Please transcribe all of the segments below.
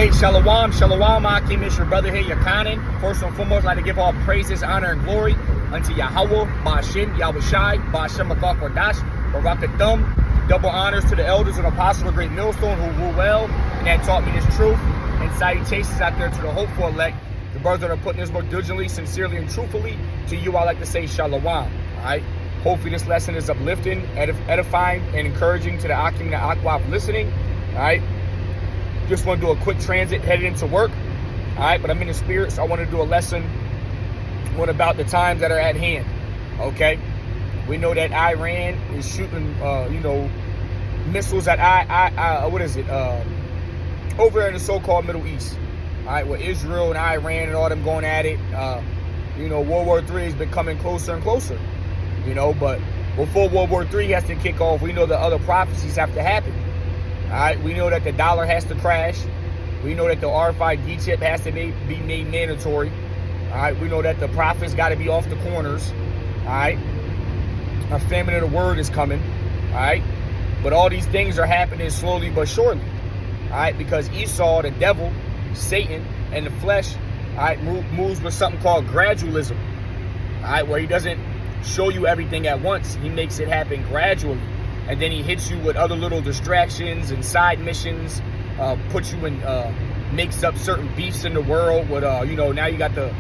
Hey, Shalom, Shalom, Akim, it's your brother here, Yakanan. First and foremost, I'd like to give all praises, honor, and glory unto Yahweh, Ba'ashem, Yahushai, Ba'ashem, Makak, Wadash, Barakathum. Double honors to the elders and apostles of Great Millstone who rule well and that taught me this truth. And salutations out there to the hopeful elect, the brothers that are putting this work diligently, sincerely, and truthfully. To you, I like to say Shalom, all right? Hopefully this lesson is uplifting, edifying, and encouraging to the Akim and the Akwab listening, all right? Just want to do a quick transit headed into work, all right? But I'm in the spirit, so I want to do a lesson about the times that are at hand, okay? We know that Iran is shooting, missiles at over there in the so-called Middle East, all right? With Israel and Iran and all them going at it, World War III has been coming closer and closer, but before World War III has to kick off, we know the other prophecies have to happen. All right, we know that the dollar has to crash. We know that the RFID chip has to be made mandatory. All right, we know that the prophets got to be off the corners. All right, a famine of the word is coming. All right, but all these things are happening slowly but surely. All right, because Esau, the devil, Satan, and the flesh, all right, moves with something called gradualism. All right, where he doesn't show you everything at once. He makes it happen gradually. And then he hits you with other little distractions and side missions, puts you in, makes up certain beefs in the world with, now you got the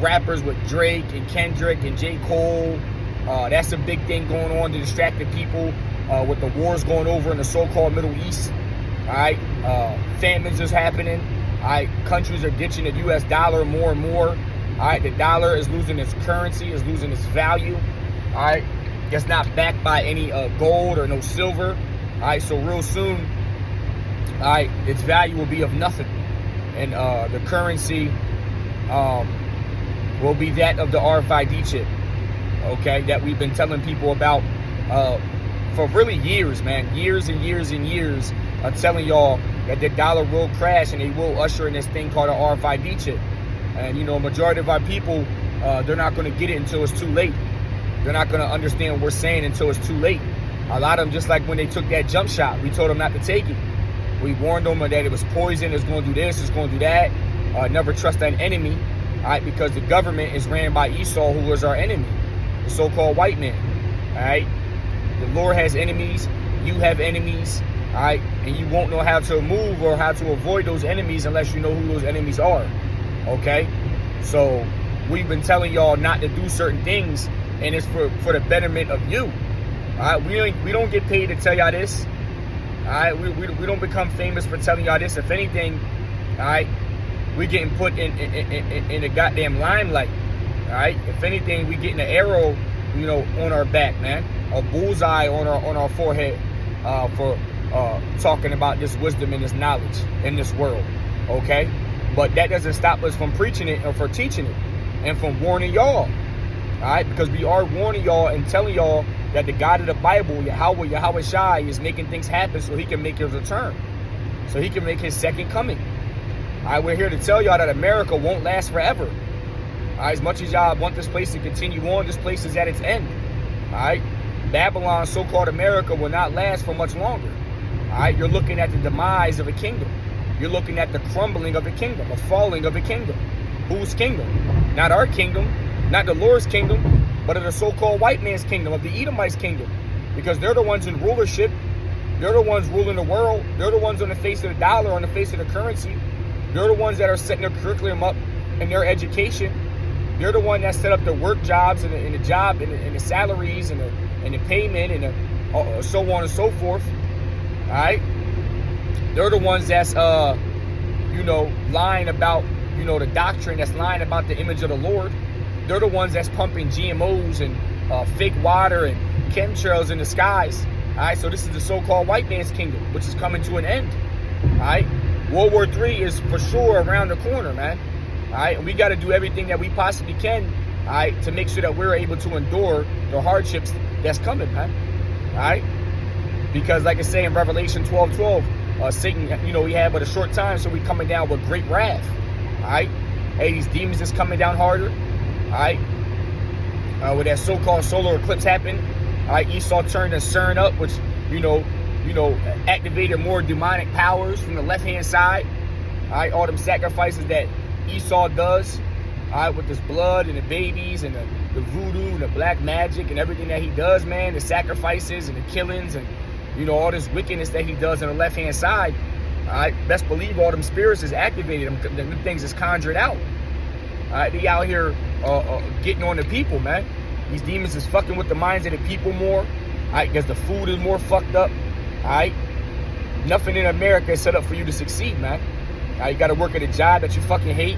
rappers with Drake and Kendrick and J. Cole. That's a big thing going on to distract the people with the wars going over in the so-called Middle East. All right, famines is happening. All right, countries are ditching the U.S. dollar more and more. All right, the dollar is losing its currency, is losing its value. All right. It's not backed by any gold or no silver. All right, so real soon, all right, its value will be of nothing. And the currency will be that of the RFID chip, okay, that we've been telling people about for really years, man. Years and years and years of telling y'all that the dollar will crash and they will usher in this thing called an RFID chip. And, majority of our people, they're not going to get it until it's too late. They're not going to understand what we're saying until it's too late. A lot of them, just like when they took that jump shot, we told them not to take it. We warned them that it was poison, it's going to do this, it's going to do that. Never trust an enemy, all right, because the government is ran by Esau, who is our enemy, the so-called white man, all right? The Lord has enemies, you have enemies, all right? And you won't know how to move or how to avoid those enemies unless you know who those enemies are, okay? So we've been telling y'all not to do certain things, and it's for the betterment of you. All right, we don't get paid to tell y'all this. All right, we don't become famous for telling y'all this. If anything, all right, we getting put in the goddamn limelight. All right, if anything, we getting an arrow, on our back, man, a bullseye on our forehead for talking about this wisdom and this knowledge in this world. Okay, but that doesn't stop us from preaching it or for teaching it and from warning y'all. All right, because we are warning y'all and telling y'all that the God of the Bible, Yahweh Shai, is making things happen so he can make his return, so he can make his second coming. All right, we're here to tell y'all that America won't last forever. All right, as much as y'all want this place to continue on, this place is at its end. All right, Babylon, so-called America, will not last for much longer. All right, you're looking at the demise of a kingdom. You're looking at the crumbling of the kingdom, a falling of the kingdom. Whose kingdom? Not our kingdom. Not the Lord's kingdom, but of the so-called white man's kingdom, of the Edomites' kingdom. Because they're the ones in rulership. They're the ones ruling the world. They're the ones on the face of the dollar, on the face of the currency. They're the ones that are setting their curriculum up in their education. They're the ones that set up the work jobs and the job and the salaries and the payment and so on and so forth. All right? They're the ones that's, lying about, the doctrine, that's lying about the image of the Lord. They're the ones that's pumping GMOs and fake water and chemtrails in the skies. All right, so this is the so-called white man's kingdom, which is coming to an end. All right, World War III is for sure around the corner, man. All right, and we got to do everything that we possibly can, all right, to make sure that we're able to endure the hardships that's coming, man. All right, because like I say in Revelation 12:12, Satan, he had but a short time, so we coming down with great wrath. All right, hey, these demons is coming down harder. All right, with that so-called solar eclipse happened, all right, Esau turned the CERN up, which activated more demonic powers from the left-hand side. All right, all them sacrifices that Esau does, all right, with this blood and the babies and the voodoo and the black magic and everything that he does, man, the sacrifices and the killings and, you know, all this wickedness that he does on the left-hand side, all right, best believe all them spirits is activated, them things is conjured out. All right, they out here getting on the people, man. These demons is fucking with the minds of the people more, all right, because the food is more fucked up, all right. Nothing in America is set up for you to succeed, man. All right, you got to work at a job that you fucking hate,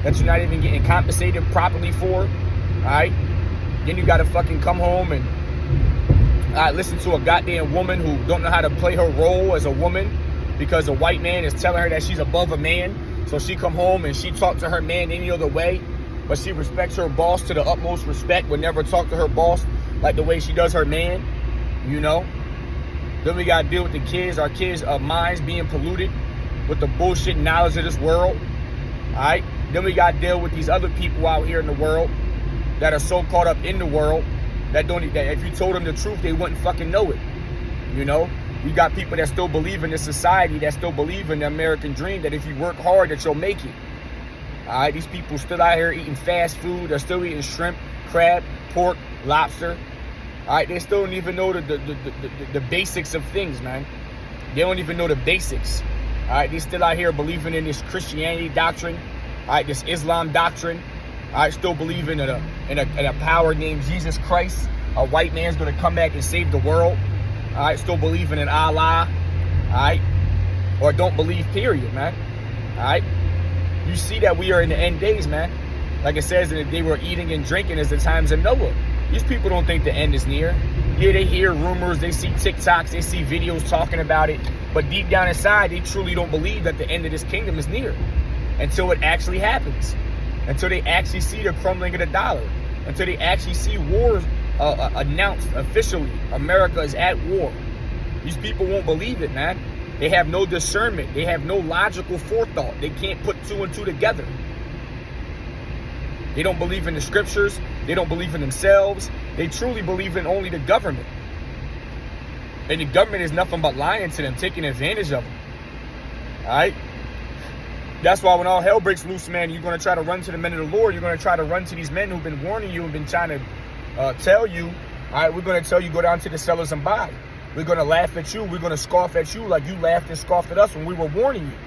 that you're not even getting compensated properly for, all right? Then you got to fucking come home and listen to a goddamn woman who don't know how to play her role as a woman because a white man is telling her that she's above a man. So she come home and she talk to her man any other way, but she respects her boss to the utmost respect, would never talk to her boss like the way she does her man, you know? Then we got to deal with the kids, our kids' minds being polluted with the bullshit knowledge of this world, all right? Then we got to deal with these other people out here in the world that are so caught up in the world that if you told them the truth, they wouldn't fucking know it, you know? We got people that still believe in this society, that still believe in the American dream, that if you work hard, that you'll make it, all right? These people still out here eating fast food. They're still eating shrimp, crab, pork, lobster, all right? They still don't even know the basics of things, man. They don't even know the basics. All right, they still out here believing in this Christianity doctrine, all right, this Islam doctrine. All right, still believing in a power named Jesus Christ. A white man's going to come back and save the world. All right, still believing in Allah. All right, or don't believe, period, man. All right, you see that we are in the end days, man. Like it says that they were eating and drinking as the times of Noah. These people don't think the end is near. Yeah, they hear rumors, they see TikToks, they see videos talking about it. But deep down inside, they truly don't believe that the end of this kingdom is near until it actually happens, until they actually see the crumbling of the dollar, until they actually see wars announced officially. America is at war. These people won't believe it, man. They have no discernment. They have no logical forethought. They can't put two and two together. They don't believe in the scriptures. They don't believe in themselves. They truly believe in only the government. And the government is nothing but lying to them, taking advantage of them. All right? That's why when all hell breaks loose, man, you're going to try to run to the men of the Lord. You're going to try to run to these men who've been warning you and been trying to tell you, all right, we're going to tell you go down to the sellers and buy. We're going to laugh at you. We're going to scoff at you like you laughed and scoffed at us when we were warning you.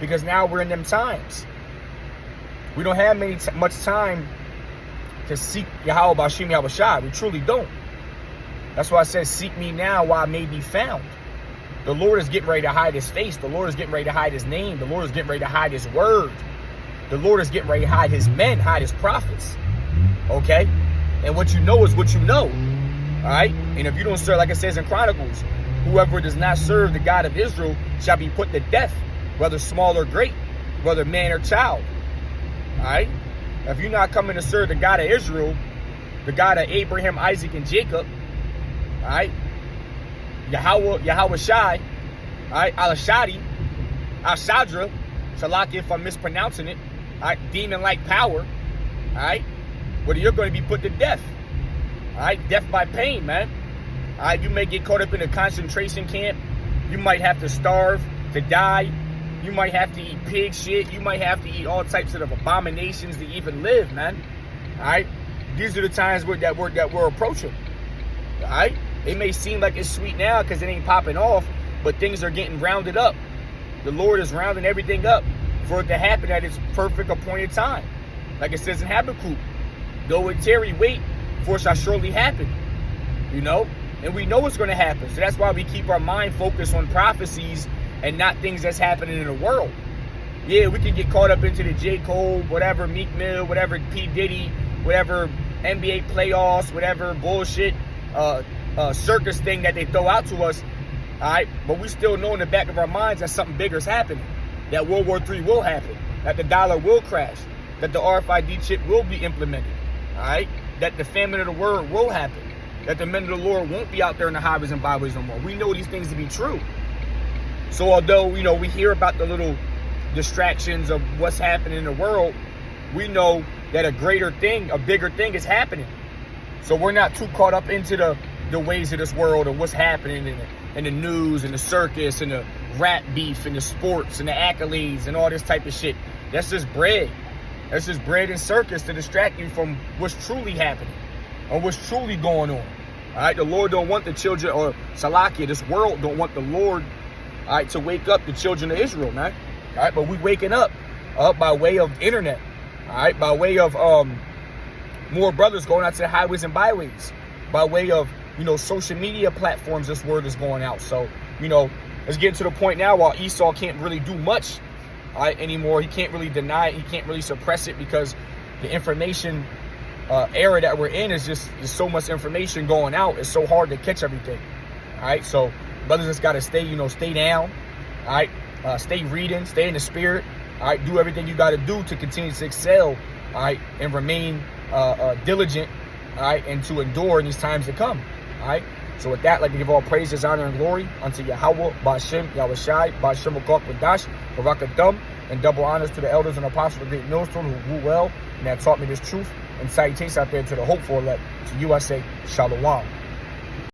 Because now we're in them times. We don't have much time to seek Yahweh Bashim Yahweh Shai. We truly don't. That's why I said, seek me now while I may be found. The Lord is getting ready to hide his face. The Lord is getting ready to hide his name. The Lord is getting ready to hide his word. The Lord is getting ready to hide his men, hide his prophets. Okay? And what you know is what you know. All right? And if you don't serve, like it says in Chronicles, whoever does not serve the God of Israel shall be put to death, whether small or great, whether man or child. All right? If you're not coming to serve the God of Israel, the God of Abraham, Isaac, and Jacob, all right, Yahweh Shai, all right, Al-Shadi, Al-Shadra, Shalaki if I'm mispronouncing it, all right, demon-like power, all right, whether you're going to be put to death, all right, death by pain, man. All right, you may get caught up in a concentration camp. You might have to starve to die. You might have to eat pig shit. You might have to eat all types of abominations to even live, man. All right, these are the times that we're approaching. All right. It may seem like it's sweet now because it ain't popping off, but things are getting rounded up. The Lord is rounding everything up for it to happen at its perfect appointed time. Like it says in Habakkuk, though it tarry, wait, for it shall surely happen. You know? And we know it's going to happen. So that's why we keep our mind focused on prophecies and not things that's happening in the world. Yeah, we can get caught up into the J. Cole, whatever, Meek Mill, whatever, P. Diddy, whatever, NBA playoffs, whatever bullshit, circus thing that they throw out to us, all right? But we still know in the back of our minds that something bigger is happening, that World War III will happen, that the dollar will crash, that the RFID chip will be implemented, all right? That the famine of the word will happen, that the men of the Lord won't be out there in the highways and byways no more. We know these things to be true. So although, you know, we hear about the little distractions of what's happening in the world, we know that a greater thing, a bigger thing is happening. So we're not too caught up into the ways of this world and what's happening in the news and the circus and the rap beef and the sports and the accolades and all this type of shit. That's just bread. That's just bread and circus to distract you from what's truly happening or what's truly going on. All right, the Lord don't want the children, or Salakia, this world don't want the Lord, all right, to wake up the children of Israel, man. All right, but we waking up by way of internet, all right, by way of more brothers going out to the highways and byways, by way of, social media platforms. This word is going out. So, it's getting to the point now while Esau can't really do much anymore. He can't really deny it. He can't really suppress it because the information era that we're in is just so much information going out. It's so hard to catch everything. All right, so brothers just got to stay, stay down. All right, stay reading, stay in the spirit. All right, do everything you got to do to continue to excel. All right, and remain diligent. All right, and to endure in these times to come. All right. So with that, I'd like to give all praises, honor, and glory unto Yahweh, Ba'ashem, Yahushai, Ba'ashem Ukok Wadash, Barakathum, and double honors to the elders and apostles of the great millstone who grew well and that taught me this truth. And salutations out there to the hopeful elect. To you I say, Shalom.